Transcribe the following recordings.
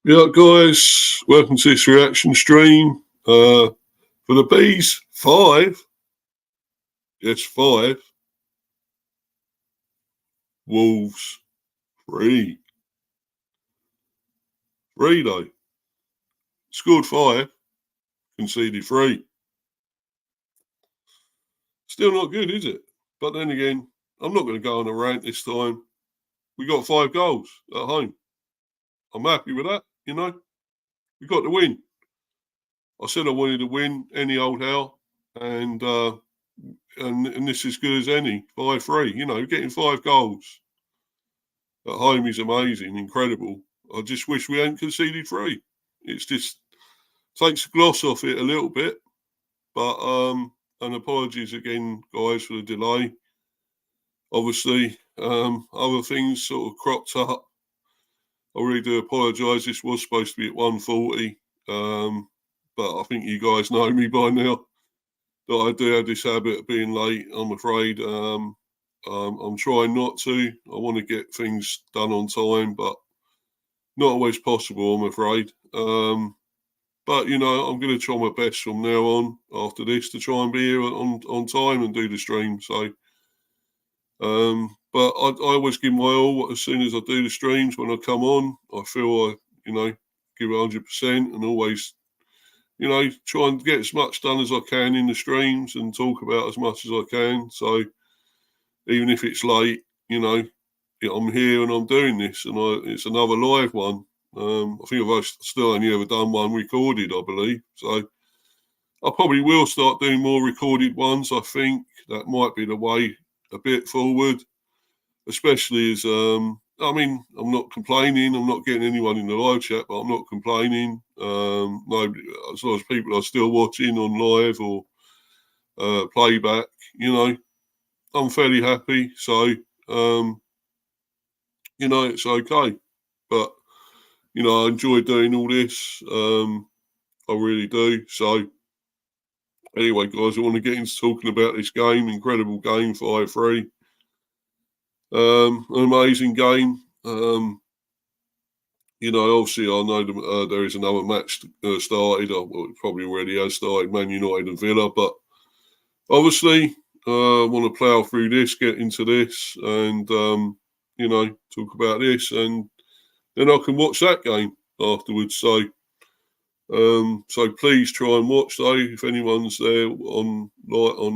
Yeah, guys, welcome to this reaction stream. For the bees, 5. Yes, 5. Wolves, 3. 3, though. Scored 5, conceded 3. Still not good, is it? But then again, I'm not going to go on a rant this time. We got 5 goals at home. I'm happy with that, We got the win. I said I wanted to win any old how, and this is good as any. 5-3, getting 5 goals at home is amazing, incredible. I just wish we hadn't conceded 3. It's just takes the gloss off it a little bit. But and apologies again, guys, for the delay. Obviously, other things sort of cropped up. I really do apologise. This was supposed to be at 1:40, but I think you guys know me by now that I do have this habit of being late. I'm afraid. I'm trying not to. I want to get things done on time, but not always possible, I'm afraid. But, I'm going to try my best from now on after this to try and be here on time and do the stream. So, but I always give my all as soon as I do the streams. When I come on, I feel give 100% and always, try and get as much done as I can in the streams and talk about as much as I can. So even if it's late, I'm here and I'm doing this, and it's another live one. I think I've still only ever done one recorded, I believe. So I probably will start doing more recorded ones. I think that might be the way a bit forward, especially as, I'm not complaining. I'm not getting anyone in the live chat, but I'm not complaining. Nobody, as long as people are still watching on live or playback, I'm fairly happy. So, it's okay. But, I enjoy doing all this. I really do. So, anyway, guys, I want to get into talking about this game. Incredible game, 5-3. An amazing game. Obviously, I know there is another match started. Well, it probably already has started, Man United and Villa. But obviously, I want to plough through this, get into this, and, talk about this. And then I can watch that game afterwards. So please try and watch though if anyone's there on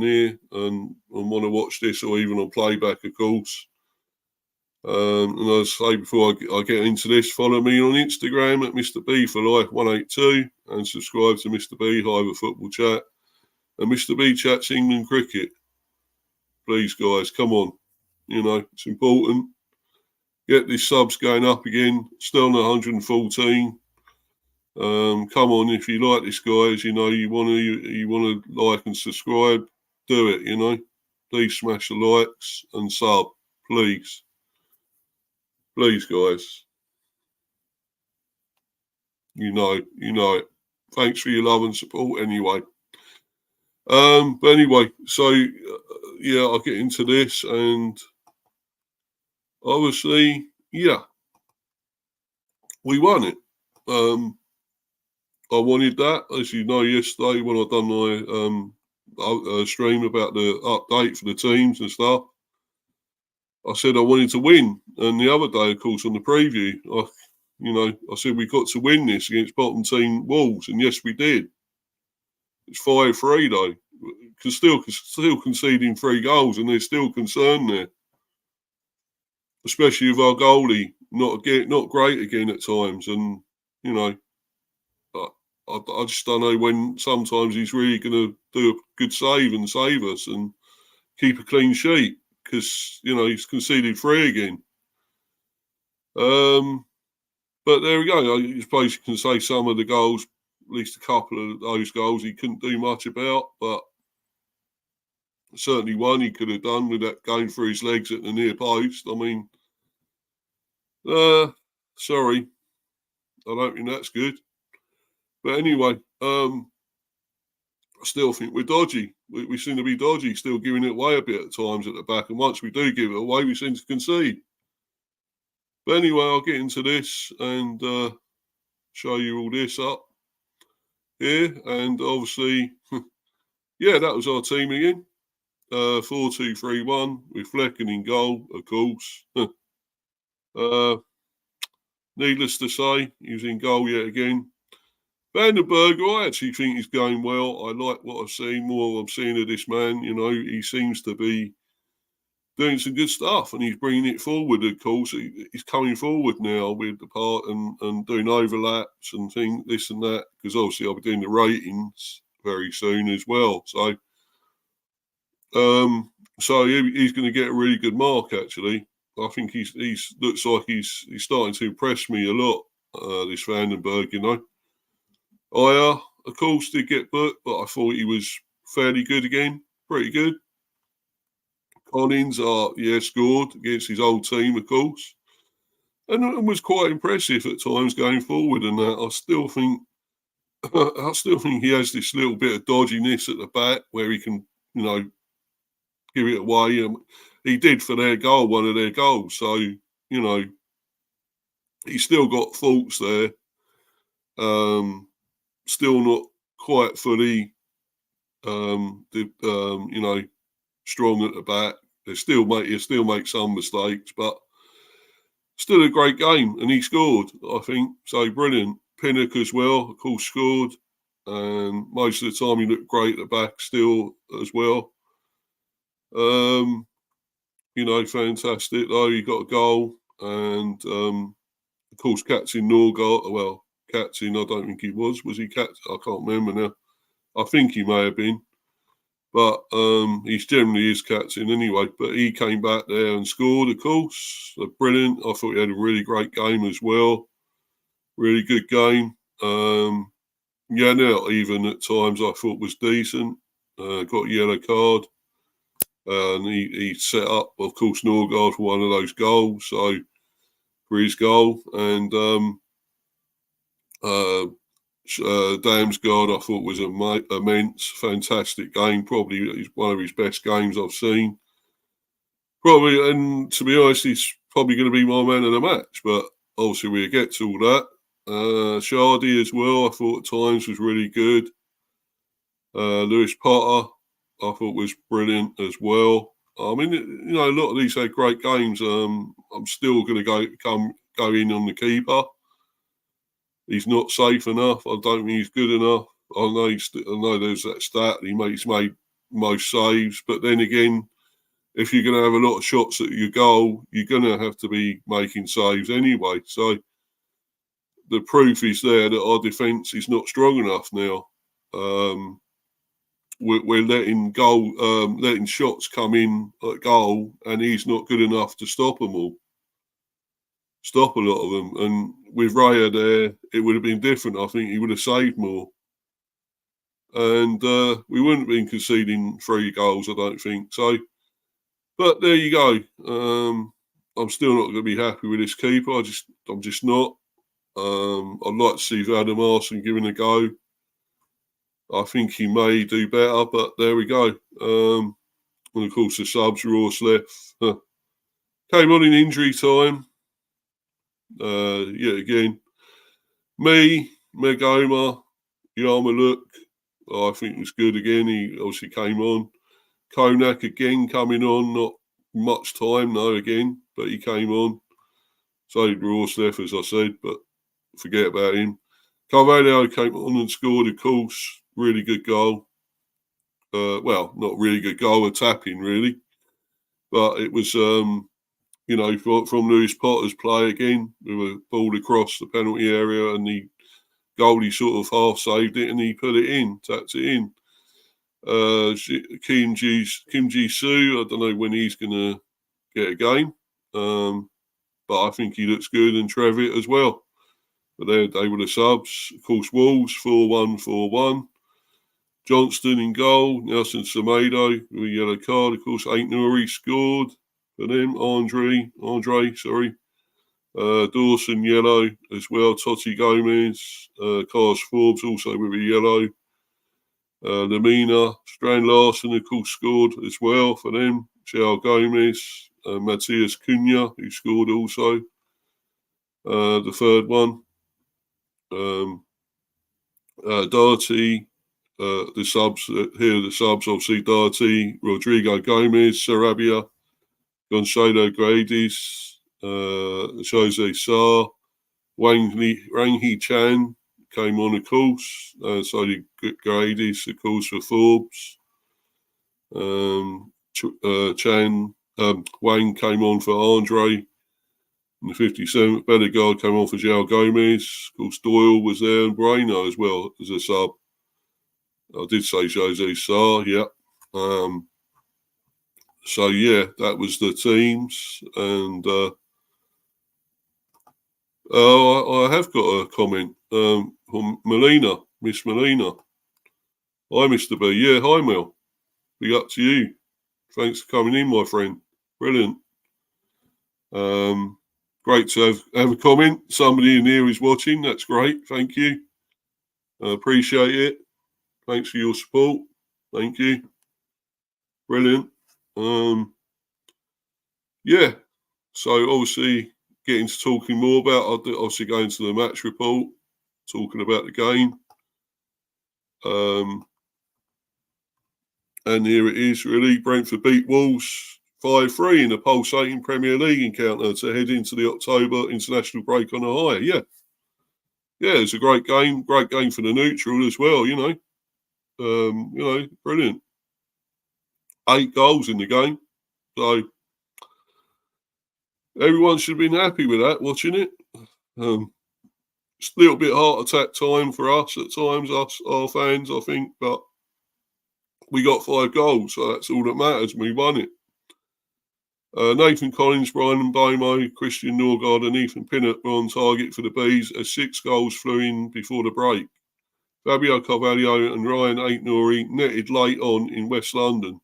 here and want to watch this, or even on playback, of course. And as I say before I get into this, follow me on Instagram at Mr. B for Life 182 and subscribe to Mr. B Hive Football Chat and Mr. B Chats England Cricket. Please, guys, come on. It's important. Get these subs going up again. Still on 114. Come on, if you like this, guys, you want to like and subscribe, do it. Please smash the likes and sub, please, guys. You know it. Thanks for your love and support, anyway. But anyway, so I'll get into this, and obviously, we won it. I wanted that, as you know, yesterday when I done my stream about the update for the teams and stuff. I said I wanted to win, and the other day, of course, on the preview, I said we got to win this against bottom team Wolves, and yes, we did. It's 5-3 though, because still conceding 3 goals, and there's still concern there, especially with our goalie not great again at times, and I just don't know when sometimes he's really going to do a good save and save us and keep a clean sheet, because, he's conceded 3 again. But there we go. I suppose you can say some of the goals, at least a couple of those goals, he couldn't do much about, but certainly one he could have done with that going through his legs at the near post. I mean, sorry. I don't think that's good. But anyway, I still think we're dodgy. We seem to be dodgy, still giving it away a bit at times at the back. And once we do give it away, we seem to concede. But anyway, I'll get into this, and show you all this up here. And obviously, yeah, that was our team again. 4-2-3-1 with Flecken in goal, of course. Needless to say, he was in goal yet again. Vandenberg, I actually think he's going well. I like what I've seen, more I'm seeing of this man. You know, he seems to be doing some good stuff and he's bringing it forward, of course. He's coming forward now with the part and doing overlaps and things, this and that, because obviously I'll be doing the ratings very soon as well. So, he's going to get a really good mark, actually. I think he's looks like he's starting to impress me a lot, this Vandenberg, you know. I, of course, did get booked, but I thought he was fairly good again. Pretty good. Collins, scored against his old team, of course. And was quite impressive at times going forward and that. I still think he has this little bit of dodginess at the back where he can, you know, give it away. He did for their goal, one of their goals. So, you know, he's still got faults there. Still not quite fully, you know, strong at the back. He'll still make some mistakes, but still a great game. And he scored, I think. So brilliant. Pinnock as well, of course, scored. And most of the time he looked great at the back still as well. You know, fantastic though. He got a goal. And of course, captain Norgard. Well, captain, I don't think he was. Was he captain? I can't remember now. I think he may have been. But he's generally is captain anyway. But he came back there and scored, of course. So brilliant. I thought he had a really great game as well. Really good game. Now even at times I thought was decent. Got a yellow card. And he set up, of course, Norgard for one of those goals. So for his goal. And Damsgaard, I thought was immense, fantastic game. Probably one of his best games I've seen. Probably, and to be honest, he's probably going to be my man of the match. But obviously, we'll get to all that. Shardy as well, I thought at times was really good. Lewis Potter, I thought was brilliant as well. I mean, you know, a lot of these had great games. I'm still going to go in on the keeper. He's not safe enough. I don't think he's good enough. I know there's that stat he's made most saves, but then again, if you're going to have a lot of shots at your goal, you're going to have to be making saves anyway. So the proof is there that our defence is not strong enough now. We're letting shots come in at goal, and he's not good enough to stop them all. Stop a lot of them. And with Raya there, it would have been different. I think he would have saved more. And we wouldn't have been conceding 3 goals, I don't think. So, but there you go. I'm still not going to be happy with this keeper. I'm just not. I'd like to see Valdemarsson giving a go. I think he may do better, but there we go. And of course, the subs, Rorsleff, came on in injury time. Yet again, Mbeumo, Yarmaluk, I think was good again. He obviously came on. Konak again coming on, not much time, no, again, but he came on. So did Rorsleff, as I said, but forget about him. Carvalho came on and scored, of course. Really good goal. Well, not really good goal, a tap-in, really. But it was, you know, from Lewis Potter's play again, with a ball across the penalty area, and the goalie sort of half-saved it, and he put it in, tapped it in. Kim Ji-soo, I don't know when he's going to get a game. But I think he looks good, and Trevitt as well. But they were the subs. Of course, Wolves, 4-1-4-1. Johnston in goal. Nelson Semedo with a yellow card. Of course, Ain't Nouri scored for them. Andre, Dawson, yellow as well. Totti Gomez. Carlos Forbes also with a yellow. Lamina, Strand Larson, of course, scored as well for them. João Gomez. Matias Cunha, who scored also. The third one. Doherty, the subs, here are the subs, obviously Doherty, Rodrigo Gomez, Sarabia, Gonçalo Guedes, Jose Sarr, Wang Hee-chan came on, of course. So did Guedes, of course, for Forbes. Wang came on for Andre. In the 57th, Bellegarde came on for João Gomez. Of course, Doyle was there and Braino as well as a sub. I did say Jose Sarr, yeah. So, yeah, that was the teams. And I have got a comment from Melina, Miss Melina. Hi, Mr. B. Yeah, hi, Mel. Be up to you. Thanks for coming in, my friend. Brilliant. Great to have a comment. Somebody in here is watching. That's great. Thank you. I appreciate it. Thanks for your support. Thank you. Brilliant. Yeah. So obviously getting to talking more about, obviously going to the match report, talking about the game. And here it is, really. Brentford beat Wolves 5-3 in a pulsating Premier League encounter to head into the October international break on a high. Yeah. Yeah, it's a great game for the neutral as well, you know. Brilliant. 8 goals in the game. So everyone should have been happy with that, watching it. It's a little bit heart attack time for us at times, our fans, I think, but we got 5 goals, so that's all that matters. We won it. Nathan Collins, Brian Mbeumo, Christian Norgard and Ethan Pinnock were on target for the Bees as 6 goals flew in before the break. Fabio Carvalho and Ryan Aitnori netted late on in West London.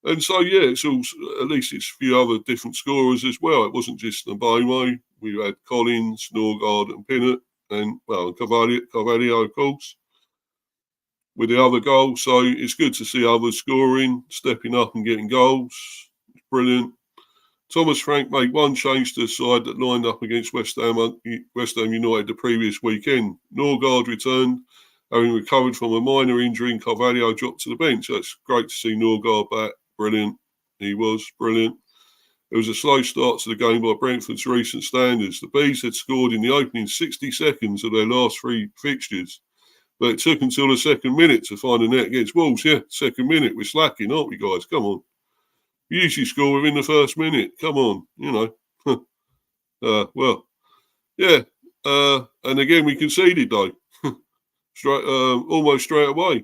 And so, yeah, it's all, at least it's a few other different scorers as well. It wasn't just Mbeumo. We had Collins, Norgard and Pinnock and, well, Carvalho, of course, with the other goal. So it's good to see others scoring, stepping up and getting goals. Brilliant. Thomas Frank made one change to the side that lined up against West Ham United the previous weekend. Norgard returned, having recovered from a minor injury, and Carvalho dropped to the bench. That's great to see Norgard back. Brilliant. He was brilliant. It was a slow start to the game by Brentford's recent standards. The Bees had scored in the opening 60 seconds of their last 3 fixtures, but it took until the second minute to find a net against Wolves. Yeah, second minute. We're slacking, aren't we, guys? Come on. You usually score within the first minute. Come on, you know. Well, yeah. And again, we conceded, though. Almost straight away.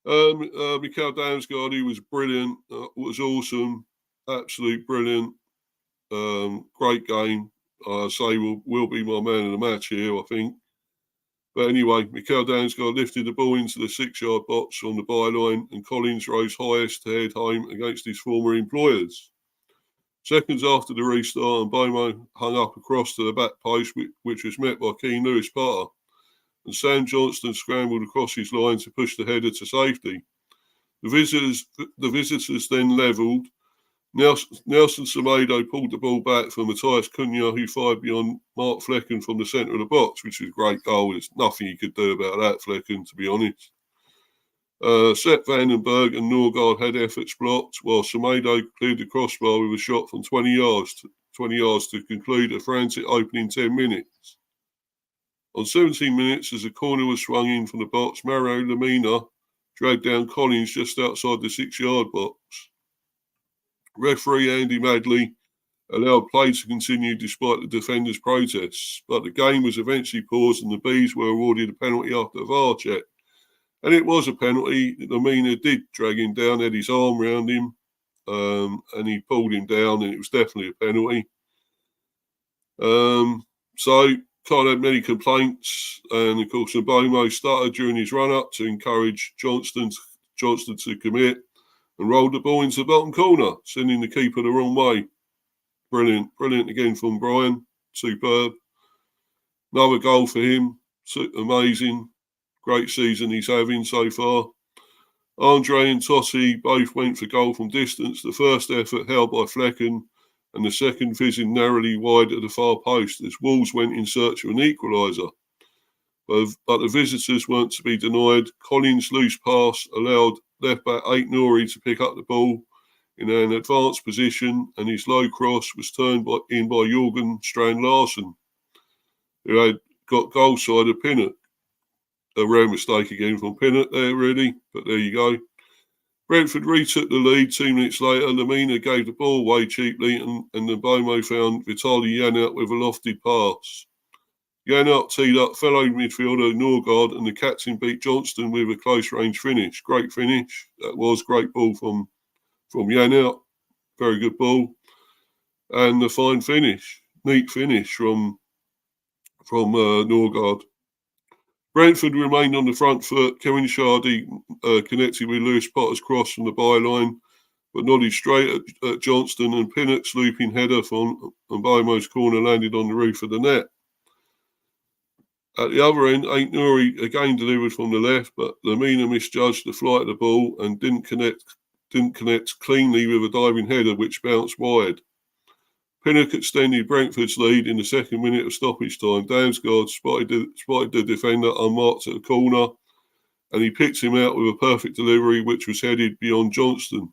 Mikel Damsgaard, he was brilliant. Was awesome. Absolute brilliant. Great game. I say will be my man of the match here, I think. But anyway, Mikel Damsgaard lifted the ball into the 6-yard box on the byline and Collins rose highest to head home against his former employers. Seconds after the restart, Mbeumo hung up across to the back post, which was met by Keane Lewis-Potter, and Sam Johnston scrambled across his line to push the header to safety. The visitors then levelled. Nelson Semedo pulled the ball back for Matthias Cunha, who fired beyond Mark Flecken from the centre of the box, which was a great goal. There's nothing you could do about that, Flecken, to be honest. Sepp Vandenberg and Norgard had efforts blocked, while Semedo cleared the crossbar with a shot from 20 yards to conclude a frantic opening 10 minutes. On 17 minutes, as a corner was swung in from the box, Mario Lemina dragged down Collins just outside the 6-yard box. Referee Andy Madley allowed play to continue despite the defenders' protests, but the game was eventually paused and the Bees were awarded a penalty after a VAR check. And it was a penalty. Lemina did drag him down, had his arm round him, and he pulled him down, and it was definitely a penalty. So can't have many complaints. And of course, Mbeumo started during his run-up to encourage Johnston to commit, and rolled the ball into the bottom corner, sending the keeper the wrong way. Brilliant again from Brian. Superb. Another goal for him. Amazing. Great season he's having so far. Andre and Totti both went for goal from distance. The first effort held by Flecken, and the second fizzing narrowly wide at the far post as Wolves went in search of an equaliser. but the visitors weren't to be denied. Collins' loose pass allowed left-back Aït-Nouri to pick up the ball in an advanced position, and his low cross was turned in by Jorgen Strand-Larsen, who had got goal side of Pinnock. A rare mistake again from Pinnock there, really, but there you go. Brentford retook the lead 2 minutes later. Lemina gave the ball away cheaply, and Mbeumo found Vitaly Janelt with a lofted pass. Janelt teed up fellow midfielder Norgard, and the captain beat Johnston with a close-range finish. Great finish. That was great ball from Janelt. Very good ball. And a fine finish. Neat finish from Norgard. Brentford remained on the front foot. Kevin Shardy connected with Lewis Potter's cross from the byline, but nodded straight at Johnston, and Pinnock's looping header from Mbeumo's corner landed on the roof of the net. At the other end, Aït-Nouri again delivered from the left, but Lemina misjudged the flight of the ball and didn't connect cleanly with a diving header which bounced wide. Pinnock extended Brentford's lead in the second minute of stoppage time. Damsgaard spotted the defender unmarked at the corner, and he picked him out with a perfect delivery which was headed beyond Johnston.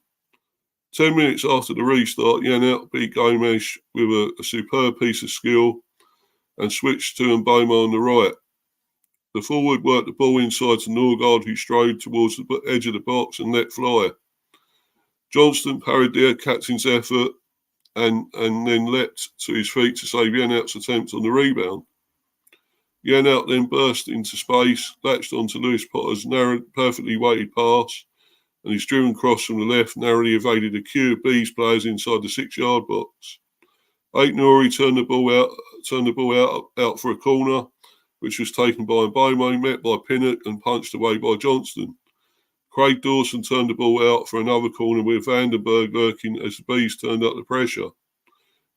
10 minutes after the restart, Janelt beat Gomes with a superb piece of skill and switched to Mbeumo on the right. The forward worked the ball inside to Norgard, who strode towards the edge of the box and let fly. Johnston parried the captain's effort and then leapt to his feet to save Janelt's attempt on the rebound. Janelt then burst into space, latched onto Lewis Potter's perfectly weighted pass, and his driven cross from the left narrowly evaded a queue of Bees players inside the 6-yard box. Aït-Nouri turned the ball out for a corner, which was taken by Mbeumo, met by Pinnock and punched away by Johnston. Craig Dawson turned the ball out for another corner with Vandenberg lurking as the Bees turned up the pressure.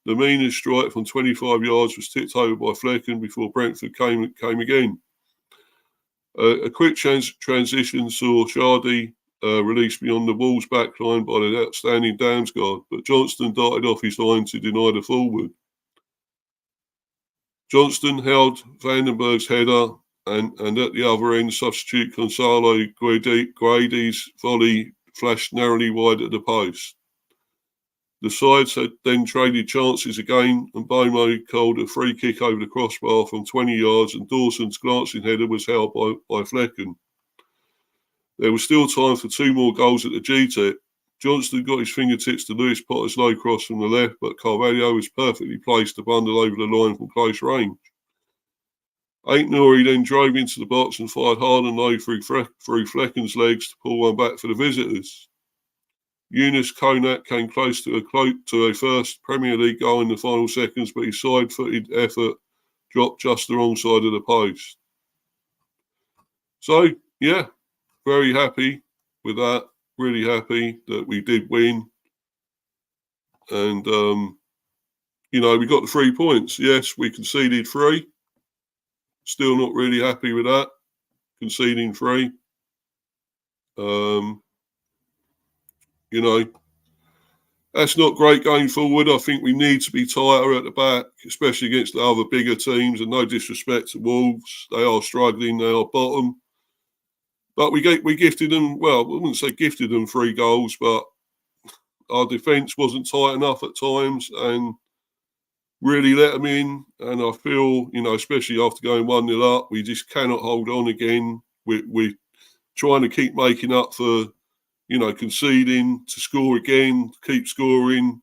Lemina's strike from 25 yards was tipped over by Flecken before Brentford came again. A quick transition saw Shardy released beyond the Wolves' backline by the outstanding Damsgaard, but Johnston darted off his line to deny the forward. Johnston held Vandenberg's header, and at the other end, substitute Gonzalo Guedes' volley flashed narrowly wide at the post. The sides had then traded chances again, and Mbeumo called a free kick over the crossbar from 20 yards, and Dawson's glancing header was held by Flecken. There was still time for 2 more goals at the GTEC. Johnston got his fingertips to Lewis Potter's low cross from the left, but Carvalho was perfectly placed to bundle over the line from close range. Aït-Nouri then drove into the box and fired hard and low through Flecken's legs to pull one back for the visitors. Yunus Konak came close to a first Premier League goal in the final seconds, but his side-footed effort dropped just the wrong side of the post. So, yeah, very happy with that. Really happy that we did win. And, we got the 3 points. Yes, we conceded 3. Still not really happy with that. Conceding 3. That's not great going forward. I think we need to be tighter at the back, especially against the other bigger teams. And no disrespect to Wolves. They are struggling. They are bottom. But we gifted them, well, I wouldn't say gifted them 3 goals, but our defence wasn't tight enough at times and really let them in. And I feel, especially after going 1-0 up, we just cannot hold on again. We're trying to keep making up for, conceding, to score again, to keep scoring,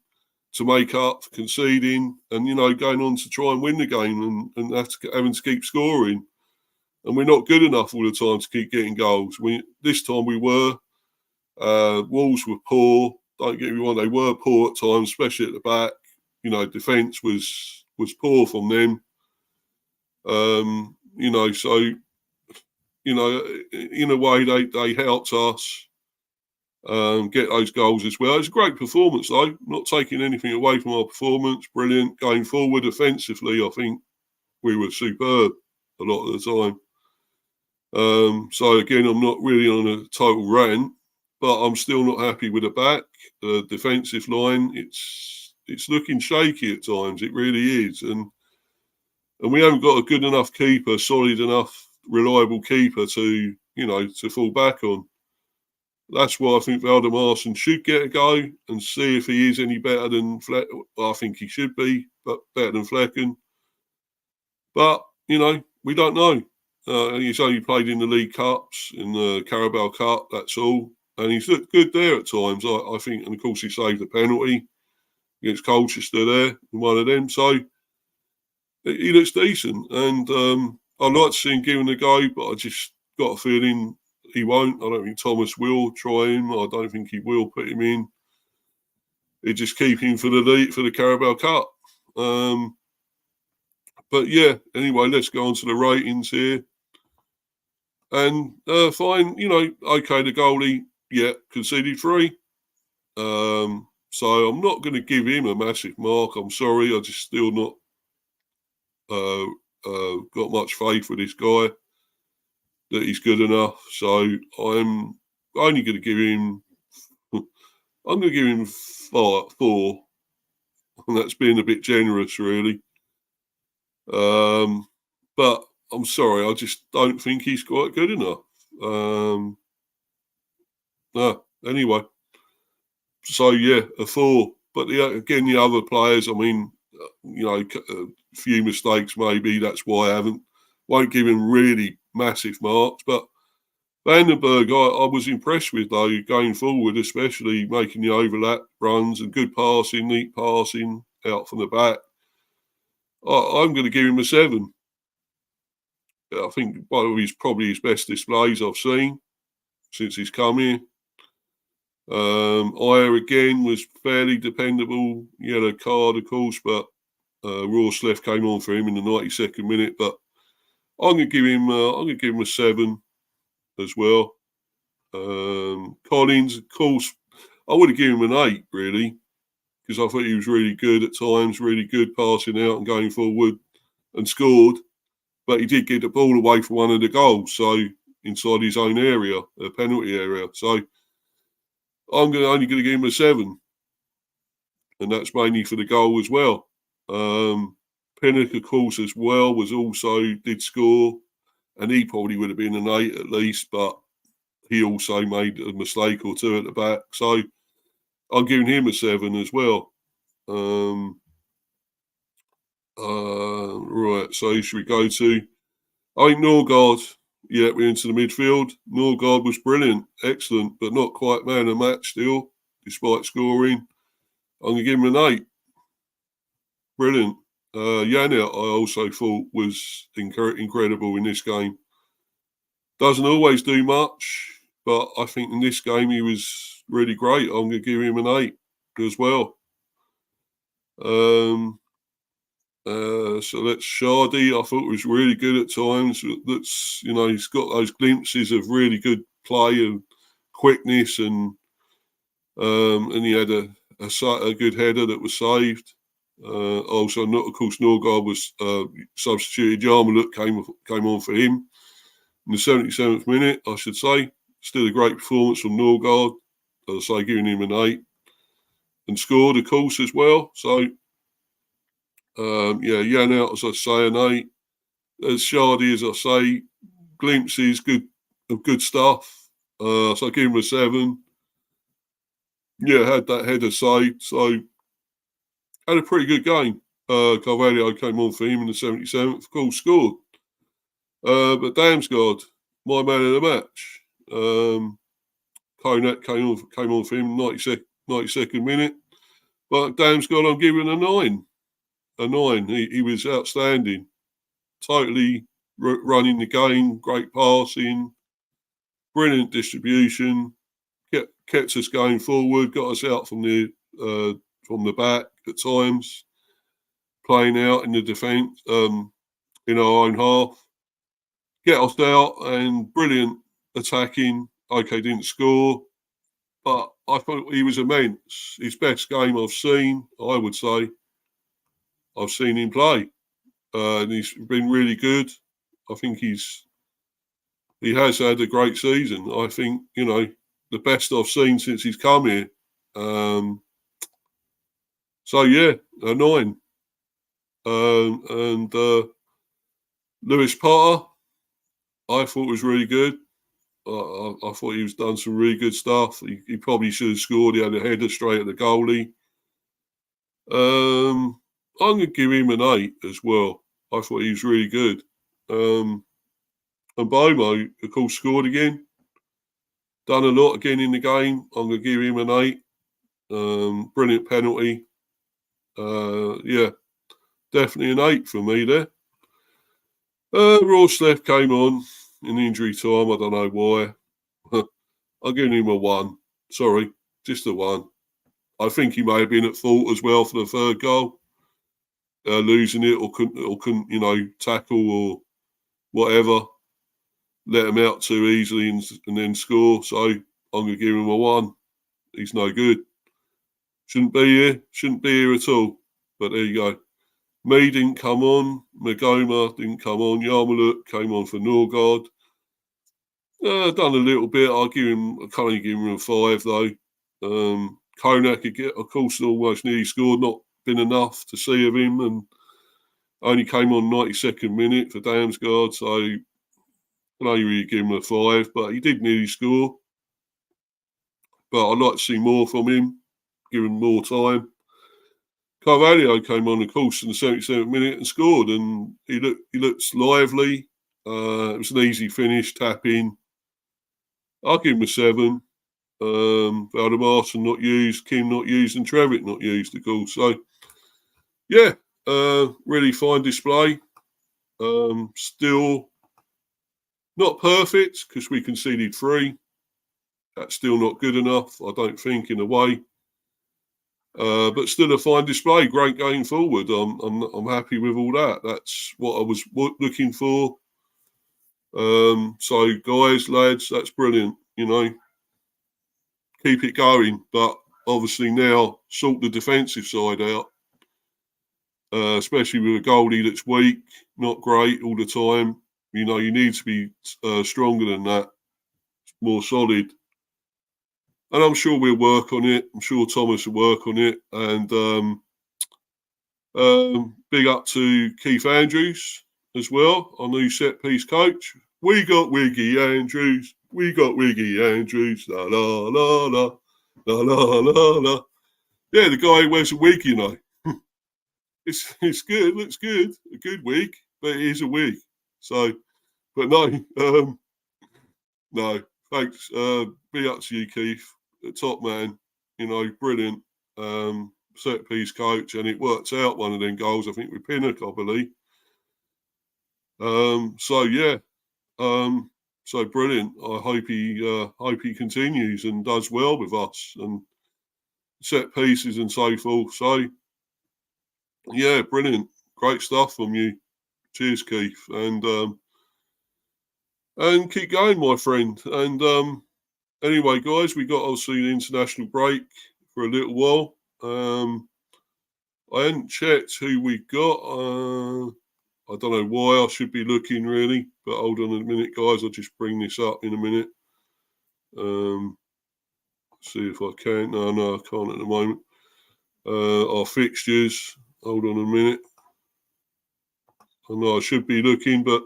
to make up for conceding, and, going on to try and win the game and having to keep scoring. And we're not good enough all the time to keep getting goals. This time we were. Wolves were poor. Don't get me wrong, they were poor at times, especially at the back. Defence was poor from them. So, in a way, they helped us get those goals as well. It's a great performance, though. Not taking anything away from our performance. Brilliant. Going forward offensively, I think we were superb a lot of the time. So again, I'm not really on a total rant, but I'm still not happy with the back. The defensive line, it's looking shaky at times. It really is, and we haven't got a good enough keeper, solid enough reliable keeper to fall back on. That's why I think Valdemarson should get a go and see if he is any better than Fleck. I think he should be, but better than Flecken. But, we don't know. He's only played in the League Cups, in the Carabao Cup, that's all. And he's looked good there at times, I think. And, of course, he saved the penalty against Colchester there, one of them. So, he looks decent. And I'd like to see him given a go, but I just got a feeling he won't. I don't think Thomas will try him. I don't think he will put him in. He'll just keep him for the Carabao Cup. But yeah, anyway, let's go on to the ratings here. And fine, okay, the goalie, conceded 3. So I'm not going to give him a massive mark. I'm sorry, I just still not got much faith with this guy that he's good enough. So I'm only going to give him. I'm going to give him 4, and that's being a bit generous, really. But I'm sorry, I just don't think he's quite good enough. Anyway, so yeah, a 4. But the other players, I mean, a few mistakes maybe. That's why I won't give him really massive marks. But Vandenberg, I was impressed with, though, going forward, especially making the overlap runs and good passing, neat passing out from the back. I'm going to give him a 7. I think one of probably his best displays I've seen since he's come here. Ayer again was fairly dependable. Yellow card, of course, but Rawsleff came on for him in the 92nd minute. But I'm going to give him a 7 as well. Collins, of course, I would have given him an 8 really, because I thought he was really good at times, really good passing out and going forward, and scored. But he did get the ball away from one of the goals, so inside his own area, a penalty area. So I'm only going to give him a 7, and that's mainly for the goal as well. Pinnock, of course, as well, did score, and he probably would have been an 8 at least, but he also made a mistake or two at the back. So I'm giving him a 7 as well. Right, so should we go to... I think Norgard, we're into the midfield. Norgard was brilliant, excellent, but not quite man of the match still, despite scoring. I'm going to give him an 8. Brilliant. Yannick, I also thought was incredible in this game. Doesn't always do much, but I think in this game he was really great. I'm going to give him an 8 as well. So that's Shardy. I thought was really good at times. That's he's got those glimpses of really good play and quickness, and he had a good header that was saved. Also, of course, Norgard was substituted. Yarmuluk came on for him in the 77th minute, I should say. Still a great performance from Norgard. As I say, giving him an 8, and scored, of course, as well. So. Jan out, as I say, an 8. As Shardy, as I say, glimpses of good stuff. So I give him a 7. Had that header saved. So had a pretty good game. Carvalho came on for him in the 77th, of course, scored. But Damsgaard, my man of the match. Konak came on for him in the 92nd minute. But Damsgaard, I'm giving a 9. A 9. He was outstanding. Totally running the game, great passing, brilliant distribution, kept us going forward, got us out from the back at times, playing out in the defence, in our own half, get us out, and brilliant attacking. Okay, didn't score, but I thought he was immense. His best game I've seen, I would say. I've seen him play, and he's been really good. I think he has had a great season. I think, the best I've seen since he's come here. So, a 9. And Lewis Potter, I thought was really good. I thought he was done some really good stuff. He probably should have scored. He had a header straight at the goalie. I'm going to give him an 8 as well. I thought he was really good. And Mbeumo, of course, scored again. Done a lot again in the game. I'm going to give him an 8. Brilliant penalty. Yeah, definitely an 8 for me there. Rawslev came on in injury time. I don't know why. I'll give him a 1. Sorry, just a 1. I think he may have been at fault as well for the third goal. Losing it or couldn't, tackle or whatever. Let him out too easily and then score. So I'm going to give him a 1. He's no good. Shouldn't be here at all. But there you go. Me didn't come on. Mbeumo didn't come on. Yarmuluk came on for Norgard. Done a little bit. I can't only give him a 5 though. Konak, of course, almost nearly scored. Not been enough to see of him, and only came on 92nd minute for Damsgaard. So I can only really give him a 5. But he did nearly score. But I'd like to see more from him. Give him more time. Carvalho came on, of course, in the 77th minute and scored, and he looked lively. It was an easy finish, tap in. I'll give him a 7. Valdemarson not used, Kim not used, and Trevitt not used, of course. So, yeah, really fine display. Still not perfect because we conceded 3. That's still not good enough, I don't think, in a way. But still a fine display. Great going forward. I'm happy with all that. That's what I was looking for. So guys, lads, that's brilliant. Keep it going. But obviously now sort the defensive side out, especially with a goalie that's weak, not great all the time. You need to be stronger than that, more solid. And I'm sure we'll work on it. I'm sure Thomas will work on it. And big up to Keith Andrews as well, our new set piece coach. We got Wiggy Andrews. La la la la. La la la la. Yeah, the guy who wears a wig, It's good, looks good. A good wig, but it is a wig. So, but no, no. Thanks. Big up to you, Keith. Top man, brilliant set piece coach, and it worked out one of them goals, I think, with Pinnock, I believe. So yeah, so brilliant. I hope he continues and does well with us and set pieces and so forth. So yeah, brilliant, great stuff from you. Cheers, Keith, and keep going, my friend. And anyway, guys, we got obviously the international break for a little while. I hadn't checked who we got. I don't know why I should be looking really, but hold on a minute, guys. I'll just bring this up in a minute. See if I can. No, I can't at the moment. Our fixtures. Hold on a minute. I know I should be looking, but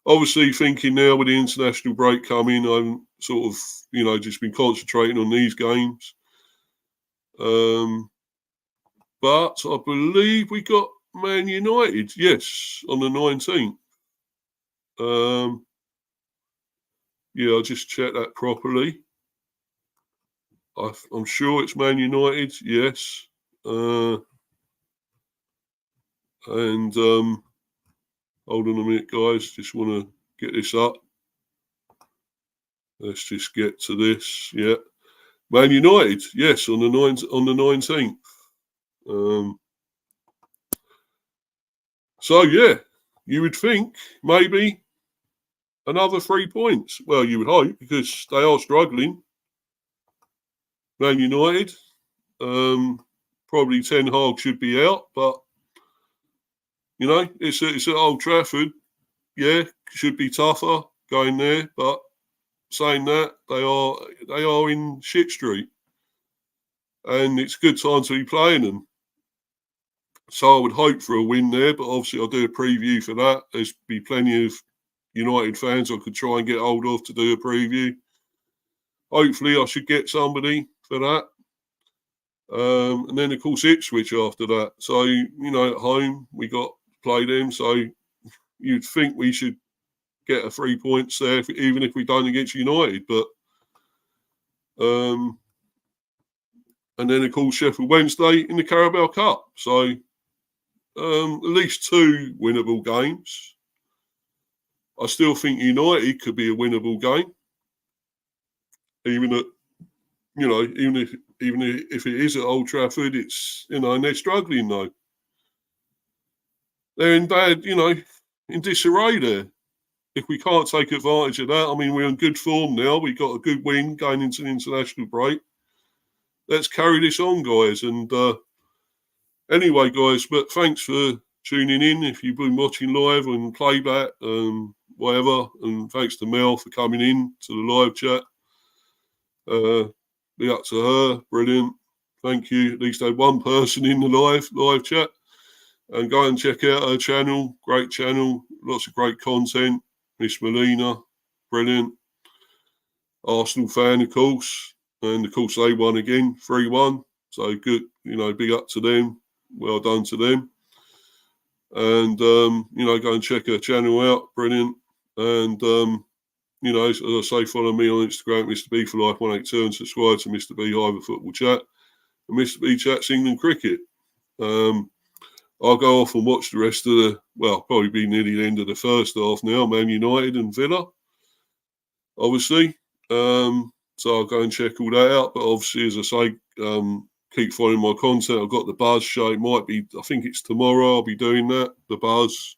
obviously thinking now with the international break coming, I'm sort of, just been concentrating on these games. But I believe we got Man United, yes, on the 19th. Yeah, I'll just check that properly. I'm sure it's Man United, yes. And hold on a minute, guys. Just want to get this up. Let's just get to this. Yeah, Man United, yes, on the 19th. So yeah, you would think maybe another 3 points. Well, you would hope, because they are struggling. Man United, probably Ten Hag should be out, but it's at Old Trafford. Yeah, should be tougher going there. But saying that, they are in shit street, and it's a good time to be playing them. So I would hope for a win there, but obviously I'll do a preview for that. There's be plenty of United fans I could try and get hold of to do a preview. Hopefully I should get somebody for that. And then, of course, Ipswich after that. So, at home, we got to play them. So you'd think we should get a 3 points there, even if we don't against United. But and then, of course, Sheffield Wednesday in the Carabao Cup. So at least 2 winnable games. I still think United could be a winnable game, even if it is at Old Trafford, it's and they're struggling though. They're in bad, in disarray there. If we can't take advantage of that, I mean, we're in good form now. We got a good win going into the international break. Let's carry this on, guys. And anyway, guys, but thanks for tuning in. If you've been watching live and playback, whatever, and thanks to Mel for coming in to the live chat. Be up to her. Brilliant. Thank you. At least had one person in the live chat. And go and check out her channel. Great channel. Lots of great content. Miss Melina. Brilliant. Arsenal fan, of course. And, of course, they won again. 3-1. So good. Big up to them. Well done to them. And, go and check her channel out. Brilliant. And, as I say, follow me on Instagram, Mr. B for Life 182, and subscribe to Mr. B Hiver Football Chat and Mr. B Chats England Cricket. I'll go off and watch the rest of probably be nearly the end of the first half now, Man United and Villa, obviously. So I'll go and check all that out. But obviously, as I say, keep following my content. I've got the Buzz show. It might be, I think it's tomorrow I'll be doing that, the Buzz.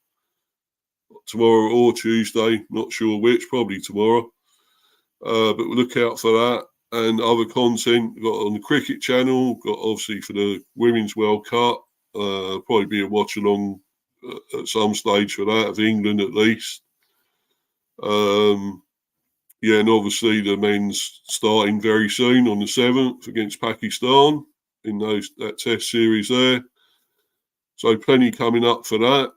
Tomorrow or Tuesday, not sure which, probably tomorrow. But we'll look out for that and other content. We've got on the cricket channel, got obviously for the Women's World Cup. Probably be a watch along at some stage for that, of England at least. And obviously the men's starting very soon on the 7th against Pakistan in that test series there. So plenty coming up for that.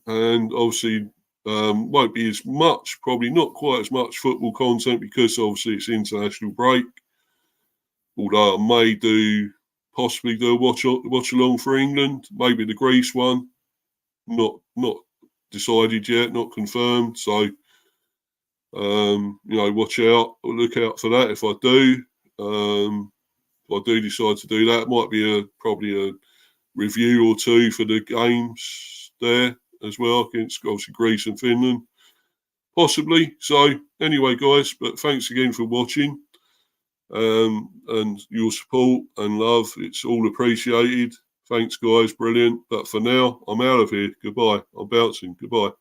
And obviously won't be as much, probably not quite as much football content because obviously it's international break. Although I may possibly do a watch along for England, maybe the Greece one. Not decided yet, not confirmed. So watch out, look out for that if I do. If I do decide to do that, it might be probably a review or 2 for the games there as well against obviously Greece and Finland, possibly. So anyway, guys, but thanks again for watching and your support and love. It's all appreciated. Thanks, guys. Brilliant. But for now, I'm out of here. Goodbye. I'm bouncing. Goodbye.